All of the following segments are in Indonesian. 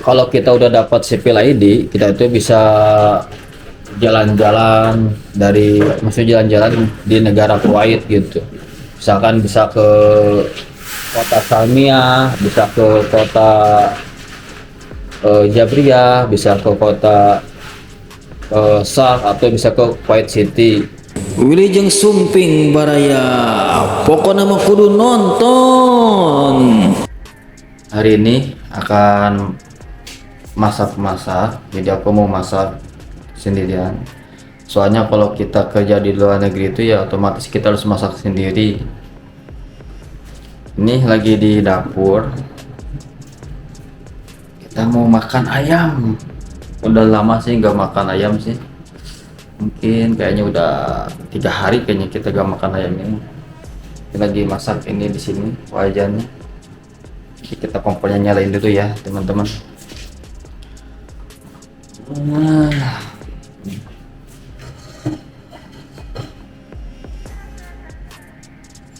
kalau kita udah dapat sipil ID, kita itu bisa jalan-jalan maksudnya jalan-jalan di negara Kuwait gitu. Misalkan bisa ke kota Salmiah, bisa ke kota Jabriyah, bisa ke kota Sharq, atau bisa ke Kuwait City. Wilujeng sumping baraya, pokoknya mah kudu nonton. Hari ini akan masak-masak, jadi aku mau masak sendirian. Soalnya kalau kita kerja di luar negeri itu ya otomatis kita harus masak sendiri. Ini lagi di dapur, kita mau makan ayam. Udah lama sih nggak makan ayam sih, mungkin kayaknya udah 3 hari kayaknya kita gak makan ayam ini. Kita lagi masak ini di sini wajannya. Jadi kita kompornya nyalain dulu ya teman-teman.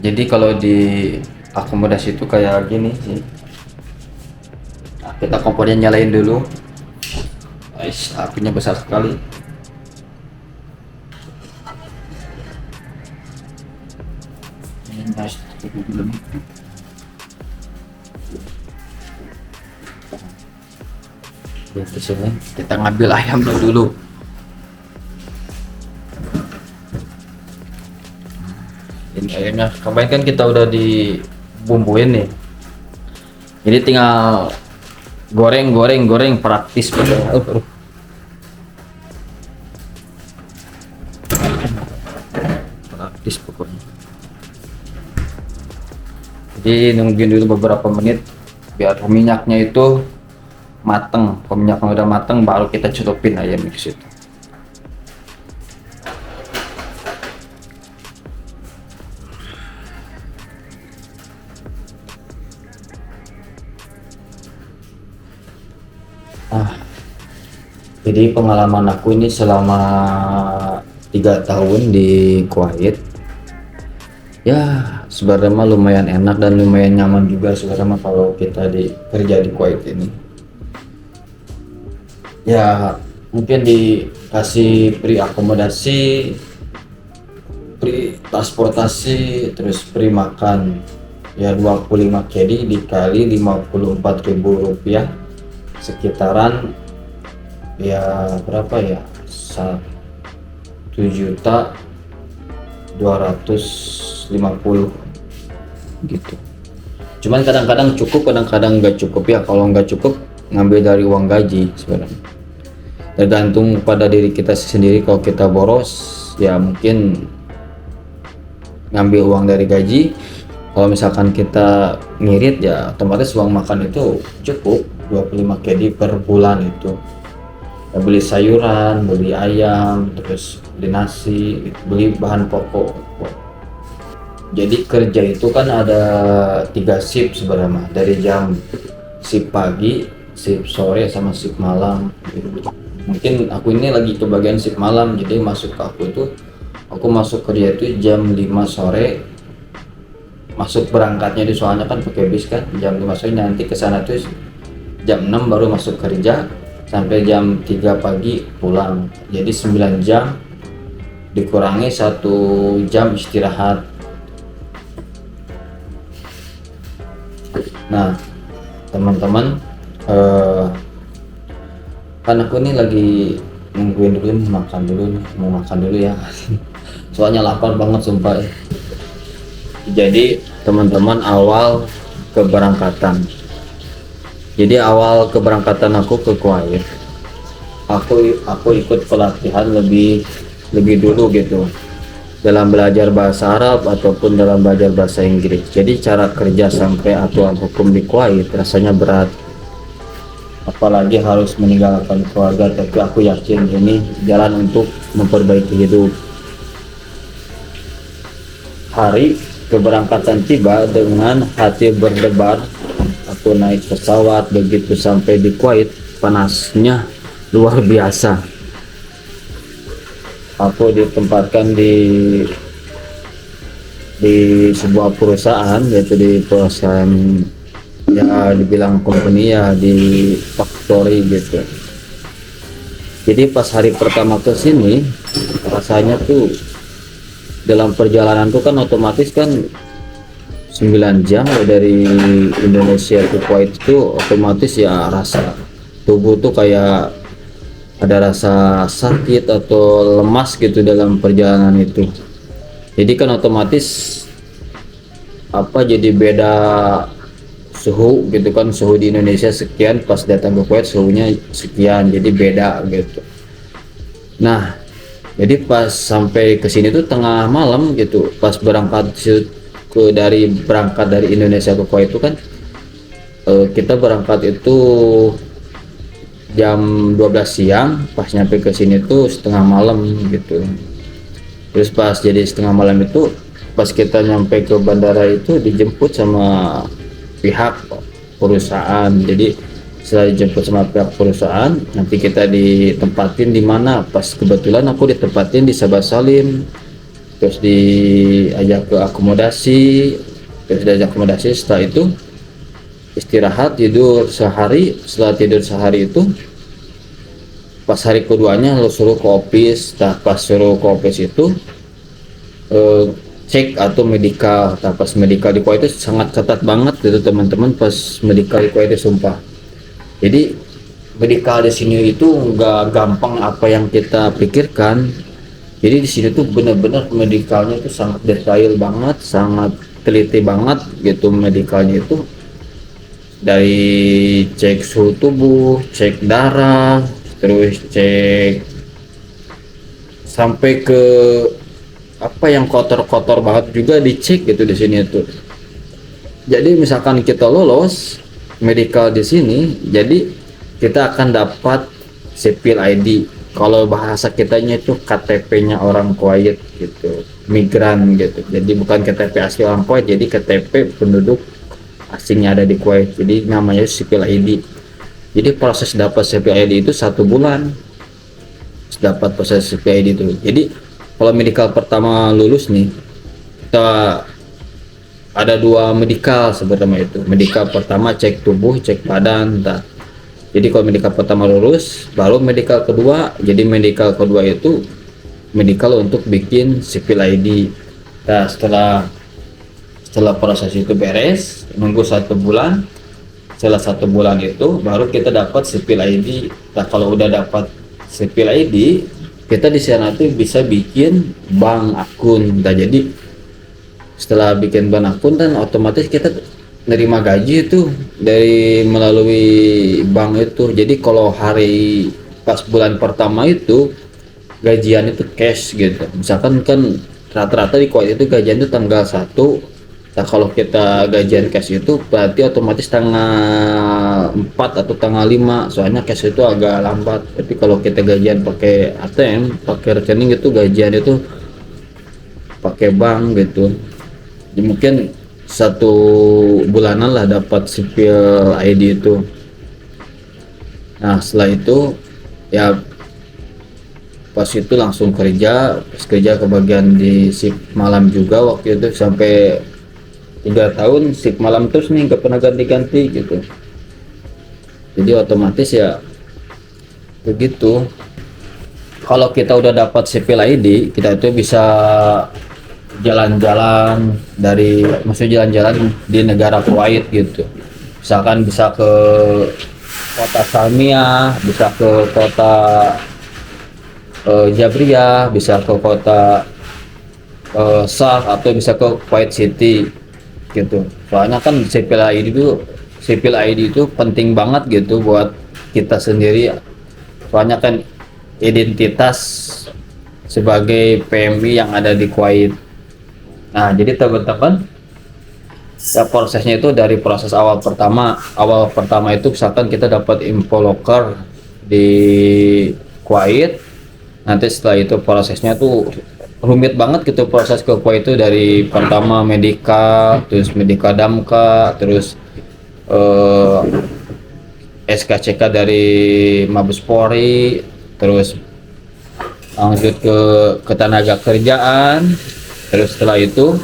Jadi kalau di akomodasi itu kayak gini sih. Nah, kita kompornya nyalain dulu. Apinya besar sekali. Di sini kita ngambil ayamnya dulu. Ini ayamnya kemarin kan kita udah dibumbuin nih, jadi tinggal goreng praktis pokoknya. Praktis pokoknya. Jadi nungguin dulu beberapa menit biar minyaknya itu mateng. Kalau minyaknya udah mateng baru kita celupin ayam di situ. Jadi pengalaman aku ini selama 3 tahun di Kuwait, ya sebenarnya lumayan enak dan lumayan nyaman juga sebenarnya kalau kita kerja di Kuwait ini. Ya mungkin dikasih free akomodasi, free transportasi, terus free makan. Ya 25 KD dikali 54.000 rupiah, sekitaran ya berapa ya, 1.250.000 gitu. Cuman kadang-kadang cukup, kadang-kadang nggak cukup ya. Kalau nggak cukup ngambil dari uang gaji sebenarnya, tergantung pada diri kita sendiri. Kalau kita boros ya mungkin ngambil uang dari gaji. Kalau misalkan kita ngirit ya otomatis uang makan itu cukup 25 KD per bulan itu. Ya, beli sayuran, beli ayam, terus beli nasi, beli bahan pokok. Jadi kerja itu kan ada 3 shift sebenarnya, dari jam shift pagi, shift sore, sama shift malam. Mungkin aku ini lagi ke bagian shift malam, jadi aku masuk kerja itu jam 5 sore. Masuk berangkatnya di soalnya kan pakai bis kan jam 5 sore, nanti ke sana tuh jam 6 baru masuk kerja sampai jam 3 pagi pulang. Jadi 9 jam dikurangi 1 jam istirahat. Nah teman-teman, kan aku ini lagi nungguin dulu nih, mau makan dulu ya soalnya lapar banget sumpah. Jadi teman-teman, awal keberangkatan aku ke Kuwait, aku ikut pelatihan lebih dulu gitu dalam belajar bahasa Arab ataupun dalam belajar bahasa Inggris. Jadi cara kerja sampai aturan hukum di Kuwait rasanya berat, apalagi harus meninggalkan keluarga. Tapi aku yakin ini jalan untuk memperbaiki hidup. Hari keberangkatan tiba dengan hati berdebar. Aku naik pesawat, begitu sampai di Kuwait panasnya luar biasa. Aku ditempatkan di sebuah perusahaan, yaitu di perusahaan ya dibilang company ya di factory gitu. Jadi pas hari pertama ke sini rasanya tuh dalam perjalanan tuh kan otomatis kan 9 jam ya dari Indonesia ke Kuwait itu otomatis ya rasa tubuh tuh kayak ada rasa sakit atau lemas gitu dalam perjalanan itu. Jadi kan otomatis jadi beda suhu gitu kan, suhu di Indonesia sekian, pas datang ke Kuwait suhunya sekian, jadi beda gitu. Nah jadi pas sampai ke sini tuh tengah malam gitu, pas berangkat berangkat dari Indonesia ke Kuwait itu kan kita berangkat itu jam 12 siang, pas nyampe ke sini tuh setengah malam gitu. Terus pas jadi setengah malam itu, pas kita nyampe ke bandara itu dijemput sama pihak perusahaan. Jadi setelah dijemput sama pihak perusahaan, nanti kita ditempatin di mana. Pas kebetulan aku ditempatin di Sabah Salim, terus diajak ke akomodasi, setelah itu istirahat, tidur sehari. Setelah tidur sehari itu, pas hari keduanya lo suruh ke office. Pas suruh ke office itu cek atau medikal. Pas medikal di Kuwait itu sangat ketat banget gitu teman-teman. Pas medikal di Kuwait itu sumpah, jadi medikal di sini itu nggak gampang apa yang kita pikirkan. Jadi di sini tuh benar-benar medikalnya itu sangat detail banget, sangat teliti banget gitu medikalnya itu. Dari cek suhu tubuh, cek darah, terus cek sampai ke apa yang kotor-kotor banget juga dicek gitu di sini tuh. Jadi misalkan kita lolos medical di sini, jadi kita akan dapat sipil ID. Kalau bahasa kitanya itu KTP-nya orang Kuwait gitu, migran gitu. Jadi bukan KTP asli orang Kuwait, jadi KTP penduduk asingnya ada di Kuwait. Jadi namanya sipil ID. Jadi proses dapat sipil ID itu 1 bulan. Dapat proses sipil ID itu. Jadi kalau medikal pertama lulus nih, kita ada 2 medikal sebenarnya itu. Medikal pertama cek tubuh, cek badan. Jadi kalau medikal pertama lulus, baru medikal kedua. Jadi medikal kedua itu medikal untuk bikin sipil ID. Nah setelah proses itu beres, nunggu 1 bulan. Setelah 1 bulan itu baru kita dapat sipil ID. Nah kalau udah dapat sipil ID, kita di sana tuh bisa bikin bank akun. Nah jadi setelah bikin bank akun kan otomatis kita nerima gaji itu dari melalui bank itu. Jadi kalau hari pas bulan pertama itu gajian itu cash gitu. Misalkan kan rata-rata di Kuwait itu gajian itu tanggal 1. Nah kalau kita gajian cash itu berarti otomatis tanggal 4 atau tanggal 5, soalnya cash itu agak lambat. Tapi kalau kita gajian pakai ATM, pakai rekening itu gajian itu pakai bank gitu. Jadi mungkin 1 bulanan lah dapat sipil ID itu. Nah setelah itu ya pas itu langsung kerja. Pas kerja kebagian di shift malam juga waktu itu sampai 3 tahun shift malam terus nih, nggak pernah ganti-ganti gitu. Jadi otomatis ya begitu. Kalau kita udah dapat sipil ID, kita itu bisa jalan-jalan maksudnya jalan-jalan di negara Kuwait gitu. Misalkan bisa ke kota Salmiah, bisa ke kota Jabriyah, bisa ke kota Saf, atau bisa ke Kuwait City gitu. Soalnya kan sipil ID itu penting banget gitu buat kita sendiri. Soalnya kan identitas sebagai PMI yang ada di Kuwait. Nah jadi teman-teman ya prosesnya itu dari proses awal pertama itu misalkan kita dapat info loker di Kuwait. Nanti setelah itu prosesnya tuh rumit banget gitu, proses ke Kuwait itu dari pertama medika, terus medika damka, terus SKCK dari Mabes Polri, terus lanjut ke ketenaga kerjaan. Terus setelah itu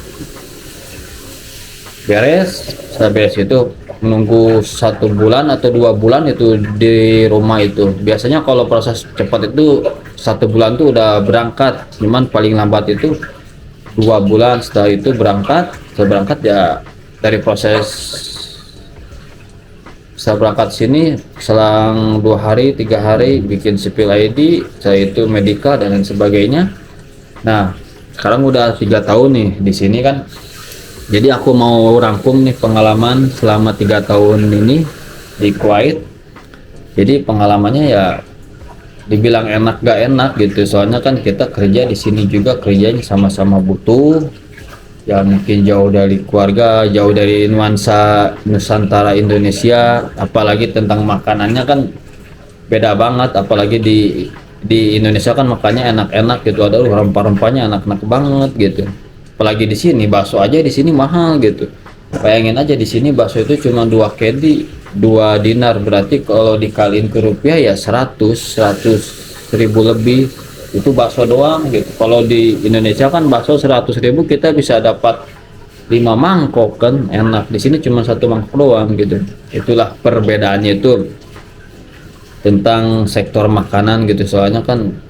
setelah beres itu menunggu 1 bulan atau 2 bulan itu di rumah itu. Biasanya kalau proses cepat itu 1 bulan tuh udah berangkat, cuman paling lambat itu 2 bulan. Setelah itu setelah berangkat ya dari proses, setelah berangkat sini selang 2 hari 3 hari bikin sipil ID, setelah itu medical dan lain sebagainya. Nah sekarang udah 3 tahun nih di sini kan. Jadi aku mau rangkum nih pengalaman selama 3 tahun ini di Kuwait. Jadi pengalamannya ya dibilang enak gak enak gitu. Soalnya kan kita kerja di sini juga kerjanya sama-sama butuh. Ya mungkin jauh dari keluarga, jauh dari nuansa Nusantara Indonesia. Apalagi tentang makanannya kan beda banget. Apalagi di Indonesia kan makannya enak-enak gitu. Ada rempah-rempahnya enak-enak banget gitu. Apalagi di sini bakso aja di sini mahal gitu. Bayangin aja di sini bakso itu cuma 2 kedi 2 dinar, berarti kalau dikaliin ke rupiah ya 100 ribu lebih itu bakso doang gitu. Kalau di Indonesia kan bakso 100 ribu kita bisa dapat 5 mangkok kan enak. Di sini cuma 1 mangkok doang gitu. Itulah perbedaannya itu tentang sektor makanan gitu. Soalnya kan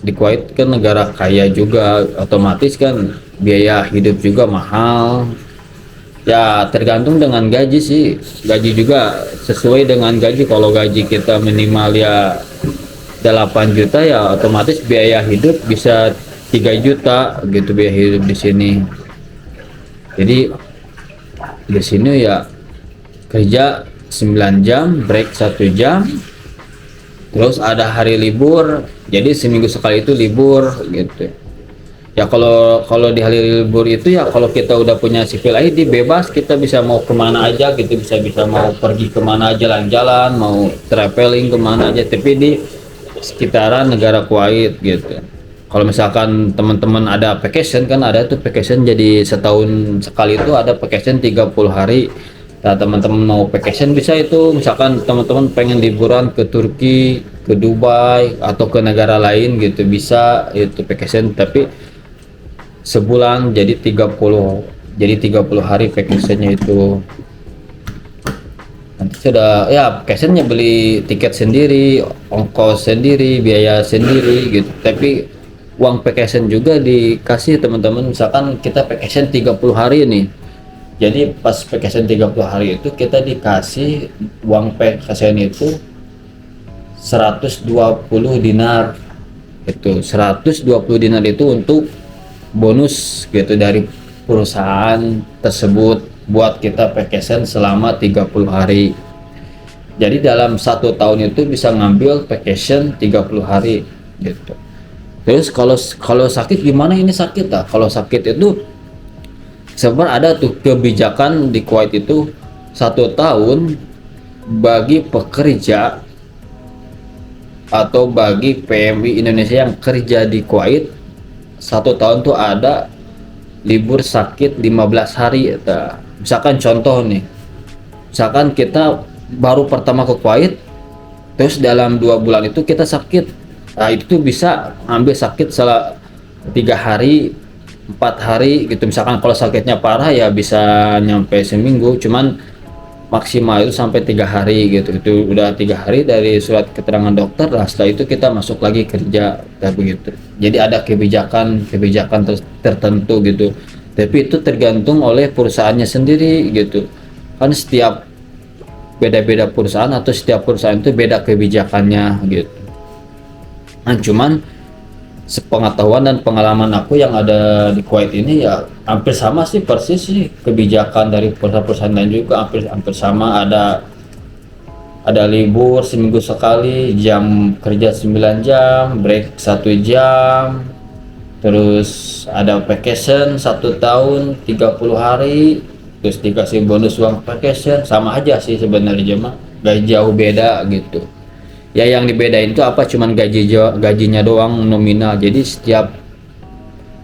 di Kuwait kan negara kaya juga, otomatis kan biaya hidup juga mahal. Ya tergantung dengan gaji sih, gaji juga sesuai dengan gaji. Kalau gaji kita minimal ya 8 juta ya otomatis biaya hidup bisa 3 juta gitu biaya hidup di sini. Jadi di sini ya kerja 9 jam, break 1 jam, terus ada hari libur, jadi seminggu sekali itu libur gitu. Ya kalau di hari libur itu ya kalau kita udah punya sipil ID bebas, kita bisa mau kemana aja gitu, bisa mau pergi kemana aja, jalan-jalan, mau traveling kemana aja, tapi di sekitaran negara Kuwait gitu. Kalau misalkan teman-teman ada vacation kan ada tuh vacation, jadi setahun sekali itu ada vacation 30 hari. Nah teman-teman mau vacation bisa itu, misalkan teman-teman pengen liburan ke Turki, ke Dubai atau ke negara lain gitu, bisa itu vacation, tapi sebulan jadi 30 hari vacationnya itu. Nanti sudah ya vacationnya beli tiket sendiri, ongkos sendiri, biaya sendiri gitu. Tapi uang vacation juga dikasih teman-teman. Misalkan kita vacation 30 hari nih, jadi pas vacation 30 hari itu kita dikasih uang vacation itu 120 dinar. Itu 120 dinar itu untuk bonus gitu dari perusahaan tersebut buat kita vacation selama 30 hari. Jadi dalam 1 tahun itu bisa ngambil vacation 30 hari gitu. Terus kalau sakit gimana ini sakit lah? Kalau sakit itu sebenarnya ada tuh kebijakan di Kuwait itu 1 tahun bagi pekerja atau bagi PMI Indonesia yang kerja di Kuwait, 1 tahun tuh ada libur sakit 15 hari. Misalkan contoh nih, misalkan kita baru pertama ke Kuwait, terus dalam 2 bulan itu kita sakit, nah itu tuh bisa ambil sakit 3 hari 4 hari gitu. Misalkan kalau sakitnya parah ya bisa nyampe seminggu, cuman maksimal itu sampai 3 hari gitu. Itu udah 3 hari dari surat keterangan dokter. Nah setelah itu kita masuk lagi kerja kayak begitu. Jadi ada kebijakan tertentu gitu, tapi itu tergantung oleh perusahaannya sendiri gitu kan. Setiap beda-beda perusahaan atau setiap perusahaan itu beda kebijakannya gitu. Nah cuman sepengetahuan dan pengalaman aku yang ada di Kuwait ini ya hampir sama sih, persis sih kebijakan dari perusahaan-perusahaan lain juga hampir sama. Ada libur seminggu sekali, jam kerja 9 jam, break 1 jam, terus ada vacation 1 tahun 30 hari, terus dikasih bonus uang vacation. Sama aja sih sebenarnya, mah gak jauh beda gitu. Ya yang dibedain itu apa, cuman gajinya doang nominal. Jadi setiap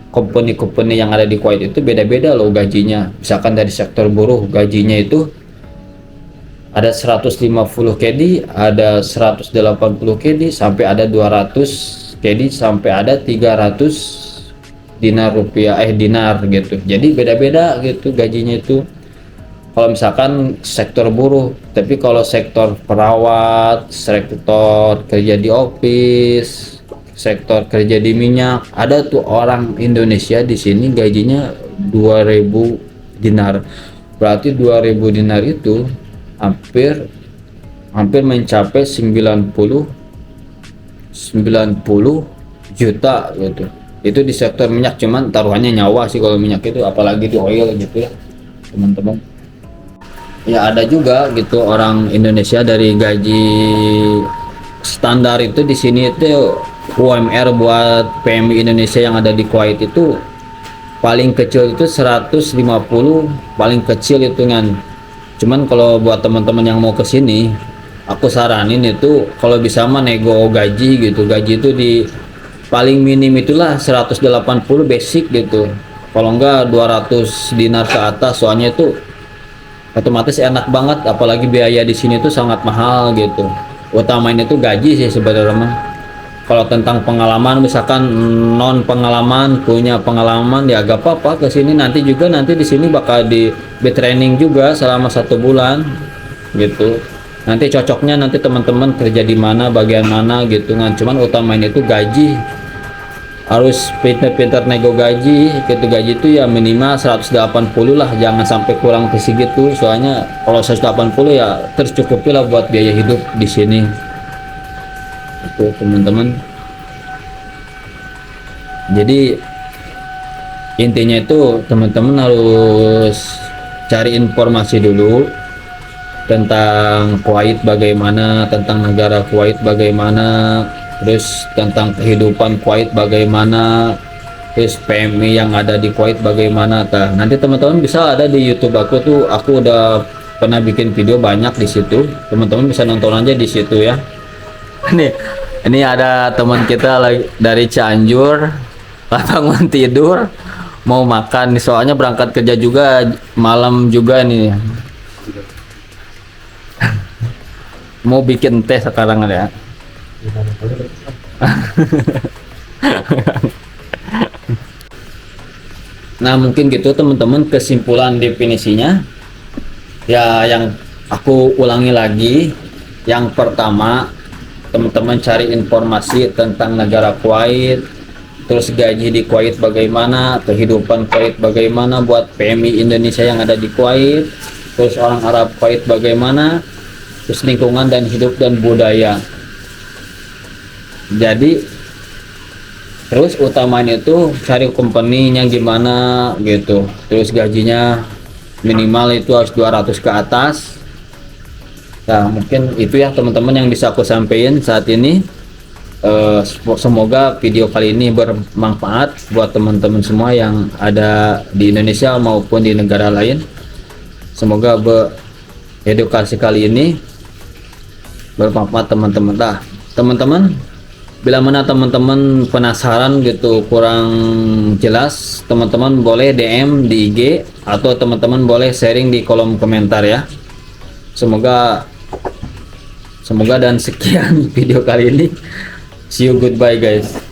company yang ada di Kuwait itu beda-beda loh gajinya. Misalkan dari sektor buruh gajinya itu ada 150 KD, ada 180 KD, sampai ada 200 KD, sampai ada 300 dinar rupiah dinar gitu. Jadi beda-beda gitu gajinya itu. kalau misalkan sektor buruh. Tapi kalau sektor perawat, sektor kerja di office, sektor kerja di minyak, ada tuh orang Indonesia di sini gajinya 2000 dinar. Berarti 2000 dinar itu hampir mencapai 90 juta gitu. Itu di sektor minyak, cuman taruhannya nyawa sih kalau minyak itu, apalagi di oil gitu ya teman-teman. Ya ada juga gitu orang Indonesia dari gaji standar itu di sini itu UMR buat PMI Indonesia yang ada di Kuwait itu paling kecil itu 150, paling kecil itu kan. Cuman kalau buat teman-teman yang mau ke sini, aku saranin itu kalau bisa mah nego gaji gitu. Gaji itu di paling minim itulah 180 basic gitu. Kalau enggak 200 dinar ke atas, soalnya itu otomatis enak banget, apalagi biaya di sini tuh sangat mahal gitu. Utamain itu gaji sih sebenarnya mah. Kalau tentang pengalaman, misalkan non pengalaman punya pengalaman ya gak apa-apa ke sini, nanti di sini bakal di training juga selama 1 bulan gitu. Nanti cocoknya nanti teman-teman kerja di mana, bagian mana gitu kan. Cuman utamain itu gaji, harus pintar-pintar nego gaji gitu. Gaji itu ya minimal 180 lah, jangan sampai kurang ke segitu, soalnya kalau 180 ya tercukupi lah buat biaya hidup di sini itu teman-teman. Jadi intinya itu teman-teman harus cari informasi dulu tentang Kuwait bagaimana, tentang negara Kuwait bagaimana, terus tentang kehidupan Kuwait bagaimana, terus PMI yang ada di Kuwait bagaimana. Nanti teman-teman bisa ada di YouTube aku tuh, aku udah pernah bikin video banyak di situ, teman-teman bisa nonton aja di situ ya. Ini ada teman kita lagi dari Cianjur, bangun tidur mau makan nih, soalnya berangkat kerja juga malam juga nih. Mau bikin teh sekarang ya. Nah mungkin gitu teman-teman kesimpulan definisinya ya, yang aku ulangi lagi. Yang pertama, teman-teman cari informasi tentang negara Kuwait, terus gaji di Kuwait bagaimana, kehidupan Kuwait bagaimana buat PMI Indonesia yang ada di Kuwait, terus orang Arab Kuwait bagaimana, terus lingkungan dan hidup dan budaya. Jadi terus utamanya itu cari company-nya gimana gitu, terus gajinya minimal itu harus 200 ke atas. Nah mungkin itu ya teman-teman yang bisa aku sampaikan saat ini. Semoga video kali ini bermanfaat buat teman-teman semua yang ada di Indonesia maupun di negara lain. Semoga edukasi kali ini bermanfaat teman-teman. Teman-teman, bila mana teman-teman penasaran gitu, kurang jelas, teman-teman boleh DM di IG atau teman-teman boleh sharing di kolom komentar ya. Semoga dan sekian video kali ini. See you, goodbye guys.